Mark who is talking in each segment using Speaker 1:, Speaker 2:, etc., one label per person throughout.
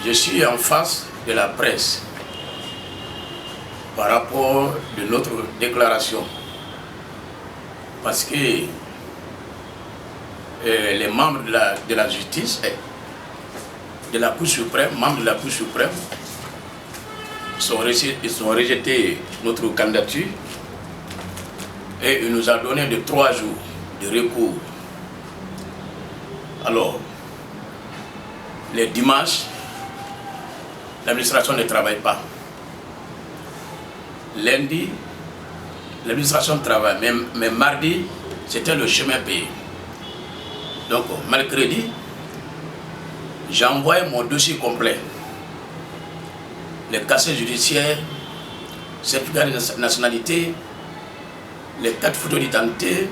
Speaker 1: je suis en face de la presse par rapport de notre déclaration. Parce que les membres de la justice, de la Cour suprême, membres de la Cour suprême, ils ont rejeté notre candidature et il nous a donné de 3 jours de recours. Alors, les dimanches, l'administration ne travaille pas. Lundi, l'administration travaille, mais mardi, c'était le chemin payé. Donc, mercredi, j'ai envoyé mon dossier complet. Les casiers judiciaires, certificat de nationalité, les 4 photos d'identité,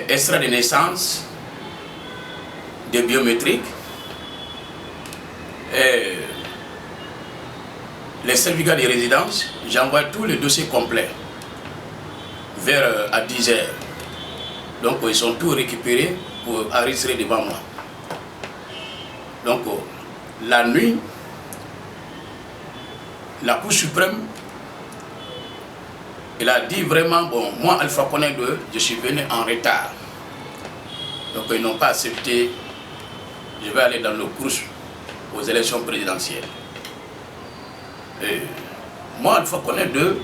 Speaker 1: extrait de naissance, des biométriques, les certificats de résidence. J'envoie tous les dossiers complets vers à 10 h. Donc ils sont tous récupérés pour enregistrer devant moi. Donc la nuit, la Cour suprême, elle a dit vraiment, bon, moi Alpha Condé II, je suis venu en retard. Donc ils n'ont pas accepté, je vais aller dans le cours aux élections présidentielles. Et moi Alpha Condé II,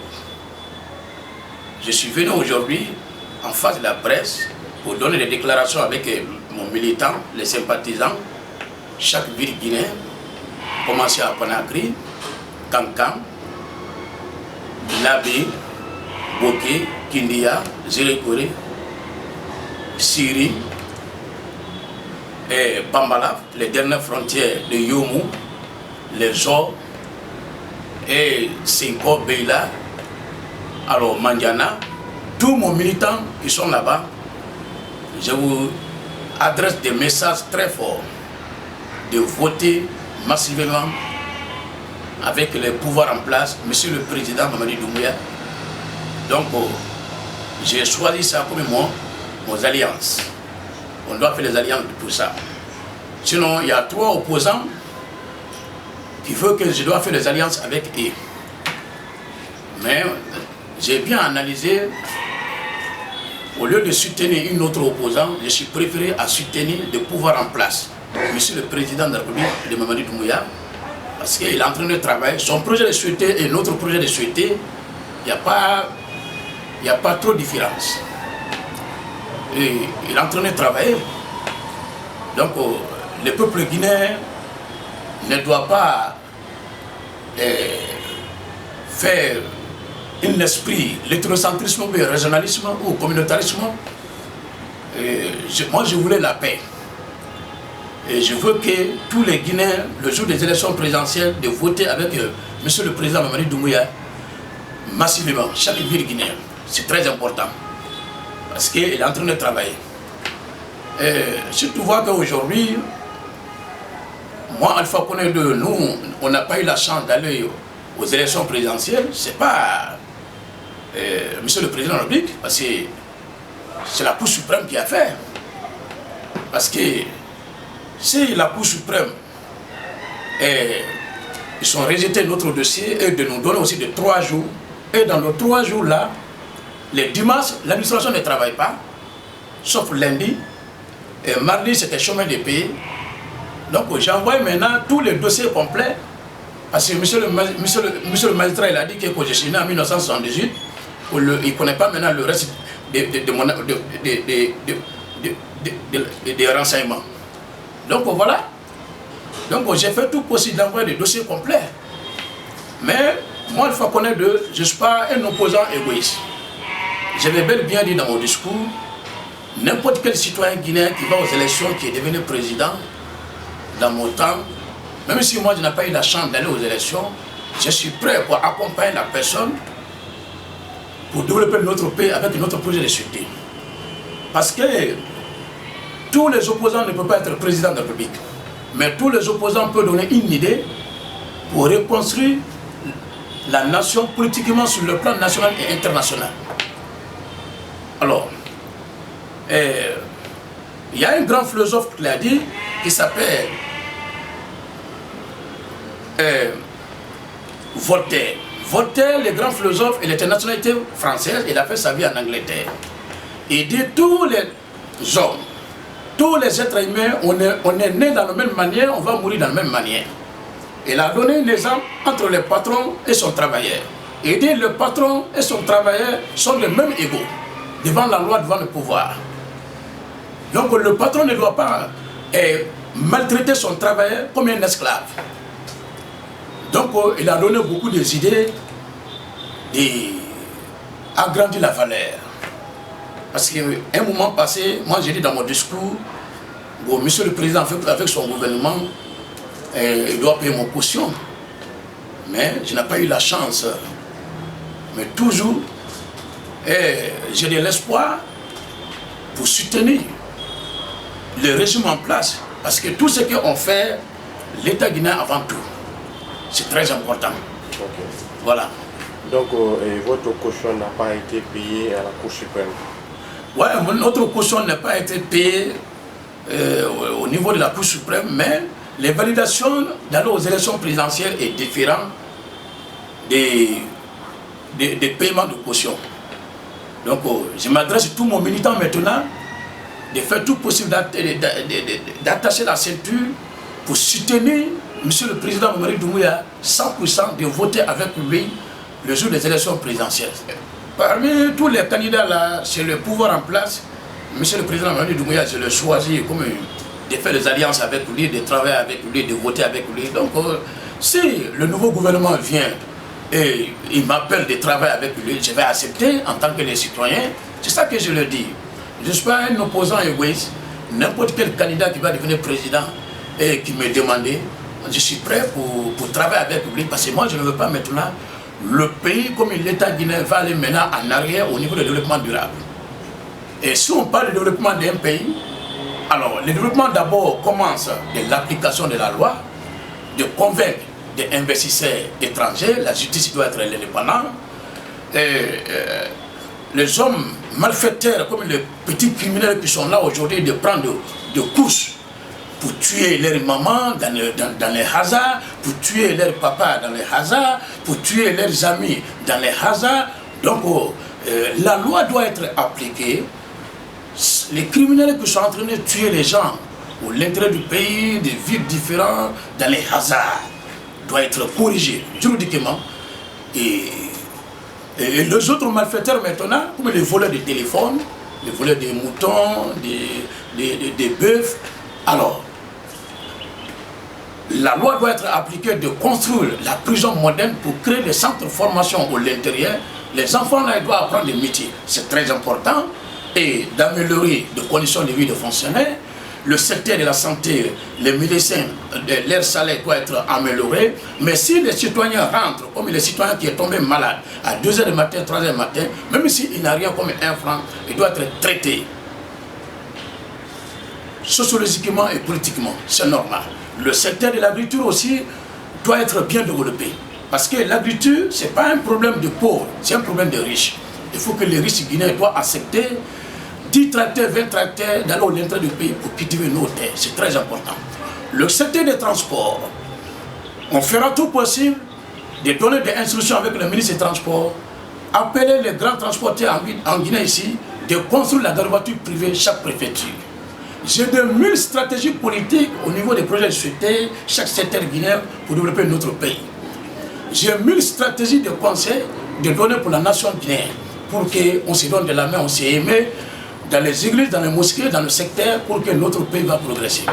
Speaker 1: je suis venu aujourd'hui en face de la presse pour donner des déclarations avec mon militant, les sympathisants, chaque ville guinéenne, commencer à Conakry, Kankan, Labé, Boké, Kindia, Zérékoré, Syrie et Bambala, les dernières frontières de Yomu, les Zor et Sinko Beila, alors Mandiana, tous mes militants qui sont là-bas, je vous adresse des messages très forts de voter massivement avec les pouvoirs en place, Monsieur le Président Mamadi Doumbouya. Donc, j'ai choisi ça comme mon alliance. On doit faire les alliances pour ça. Sinon, il y a 3 opposants qui veulent que je dois faire des alliances avec eux. Mais j'ai bien analysé. Au lieu de soutenir une autre opposant, je suis préféré à soutenir le pouvoir en place. Monsieur le Président de la République de Mamadi Doumbouya, parce qu'il est en train de travailler. Son projet de souhaiter et notre projet de souhaiter, il n'y a pas trop de différence. Et il est en train de travailler. Donc, le peuple guinéen ne doit pas faire un esprit, l'hétérocentrisme, le régionalisme ou communautarisme. Moi, je voulais la paix. Et je veux que tous les Guinéens, le jour des élections présidentielles, de voter avec Monsieur le Président Mamadi Doumbouya massivement, chaque ville guinéenne. C'est très important. Parce qu'il est en train de travailler. Et si tu vois qu'aujourd'hui, moi, Alpha Condé II, nous, on n'a pas eu la chance d'aller aux élections présidentielles, c'est pas Monsieur le Président de la République, parce que c'est la Cour suprême qui a fait. Parce que si la Cour suprême, ils ont rejeté notre dossier et de nous donner aussi de 3 jours, et dans les 3 jours-là, les dimanches, l'administration ne travaille pas, sauf lundi, et mardi, c'était chemin de pays. Donc j'envoie maintenant tous les dossiers complets, parce que monsieur le magistrat, il a dit que je suis né en 1978, il ne connaît pas maintenant le reste des renseignements. Donc voilà. Donc j'ai fait tout possible d'envoyer des dossiers complets. Mais moi, Alpha Condé II, je ne suis pas un opposant égoïste. Je l'ai bel bien dit dans mon discours, n'importe quel citoyen guinéen qui va aux élections, qui est devenu président, dans mon temps, même si moi je n'ai pas eu la chance d'aller aux élections, je suis prêt pour accompagner la personne pour développer notre pays avec notre projet de société. Parce que tous les opposants ne peuvent pas être président de la République, mais tous les opposants peuvent donner une idée pour reconstruire la nation politiquement sur le plan national et international. Alors, il y a un grand philosophe qui l'a dit, qui s'appelle Voltaire. Voltaire, le grand philosophe, il était de nationalité française, il a fait sa vie en Angleterre. Il dit tous les hommes, tous les êtres humains, on est né dans la même manière, on va mourir dans la même manière. Il a donné un exemple entre le patron et son travailleur. Il dit le patron et son travailleur sont les mêmes égaux, devant la loi, devant le pouvoir. Donc le patron ne doit pas maltraiter son travailleur comme un esclave. Donc il a donné beaucoup d'idées et agrandi la valeur. Parce qu'à un moment passé, moi j'ai dit dans mon discours, bon, monsieur le président, avec son gouvernement, il doit payer mon caution. Mais je n'ai pas eu la chance. Mais toujours, j'ai de l'espoir pour soutenir le régime en place. Parce que tout ce qu'on fait, l'État guinéen avant tout. C'est très important.
Speaker 2: Okay.
Speaker 1: Voilà.
Speaker 2: Donc, votre caution n'a pas été payée à la Cour suprême?
Speaker 1: Oui, notre caution n'a pas été payée au niveau de la Cour suprême, mais les validations d'aller aux élections présidentielles est différent des paiements de caution. Donc, je m'adresse à tous mon militants maintenant de faire tout possible d'attacher la ceinture pour soutenir Monsieur le Président Mamadi Doumbouya 100% de voter avec lui le jour des élections présidentielles. Parmi tous les candidats là, c'est le pouvoir en place, Monsieur le Président Mamadi Doumbouya, je le choisis comme de faire des alliances avec lui, de travailler avec lui, de voter avec lui. Donc, si le nouveau gouvernement vient et il m'appelle de travailler avec lui, je vais accepter en tant que les citoyens. C'est ça que je le dis. Je ne suis pas un opposant égoïste. N'importe quel candidat qui va devenir président et qui me demandait, je suis prêt pour travailler avec lui parce que moi je ne veux pas maintenant le pays comme l'État guinéen va aller maintenant en arrière au niveau du développement durable. Et si on parle de développement d'un pays, alors le développement d'abord commence de l'application de la loi, de convaincre des investisseurs étrangers, la justice doit être indépendante, les hommes malfaiteurs comme les petits criminels qui sont là aujourd'hui de prendre de couches pour tuer leurs mamans dans les hasards, pour tuer leurs papas dans les hasards, pour tuer leurs amis dans les hasards. Donc la loi doit être appliquée. Les criminels qui sont en train de tuer les gens pour l'intérêt du pays, des villes différentes, dans les hasards, doivent être corrigés juridiquement. Et les autres malfaiteurs maintenant, comme les voleurs de téléphones, les voleurs des moutons, des bœufs, alors, la loi doit être appliquée de construire la prison moderne pour créer des centres de formation à l'intérieur. Les enfants là, ils doivent apprendre des métiers, c'est très important, et d'améliorer les conditions de vie des fonctionnaires. Le secteur de la santé, les médecins, leur salaire doit être amélioré. Mais si les citoyens rentrent, comme les citoyens qui est tombé malade à 2 h du matin, 3 h du matin, même s'il n'a rien comme 1 franc, il doit être traité sociologiquement et politiquement, c'est normal. Le secteur de l'agriculture aussi doit être bien développé. Parce que l'agriculture, ce n'est pas un problème de pauvres, c'est un problème de riches. Il faut que les riches guinéens doivent accepter 10 tracteurs, 20 tracteurs dans l'intérêt du pays pour cultiver nos terres. C'est très important. Le secteur des transports, on fera tout possible de donner des instructions avec le ministre des Transports, appeler les grands transporteurs en Guinée ici, de construire la voiture privée chaque préfecture. J'ai de 1000 stratégies politiques au niveau des projets de société, chaque secteur guinéen pour développer notre pays. J'ai 1000 stratégies de conseil de donner pour la nation guinéenne, pour qu'on se donne de la main, on s'est aimé, dans les églises, dans les mosquées, dans le secteur, pour que notre pays va progresser.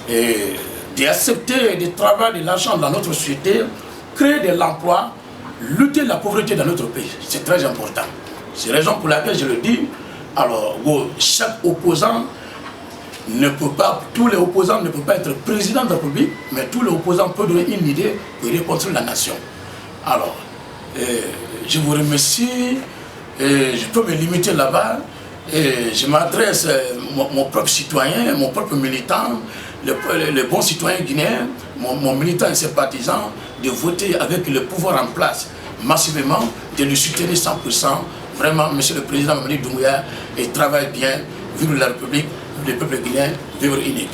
Speaker 1: Et d'accepter de travailler de l'argent dans notre société, créer de l'emploi, lutter la pauvreté dans notre pays. C'est très important. C'est la raison pour laquelle je le dis. Alors, chaque opposant ne peut pas, tous les opposants ne peuvent pas être président de la République, mais tous les opposants peuvent donner une idée pour reconstruire la nation. Alors, je vous remercie, je peux me limiter là-bas, et je m'adresse à mon propre citoyen, mon propre militant, le bon citoyen guinéen, mon militant et ses partisans, de voter avec le pouvoir en place massivement, de le soutenir 100%. Vraiment, Monsieur le Président Mamadi Doumbouya, il travaille bien, vive la République, le peuple guinéen, vivre unique.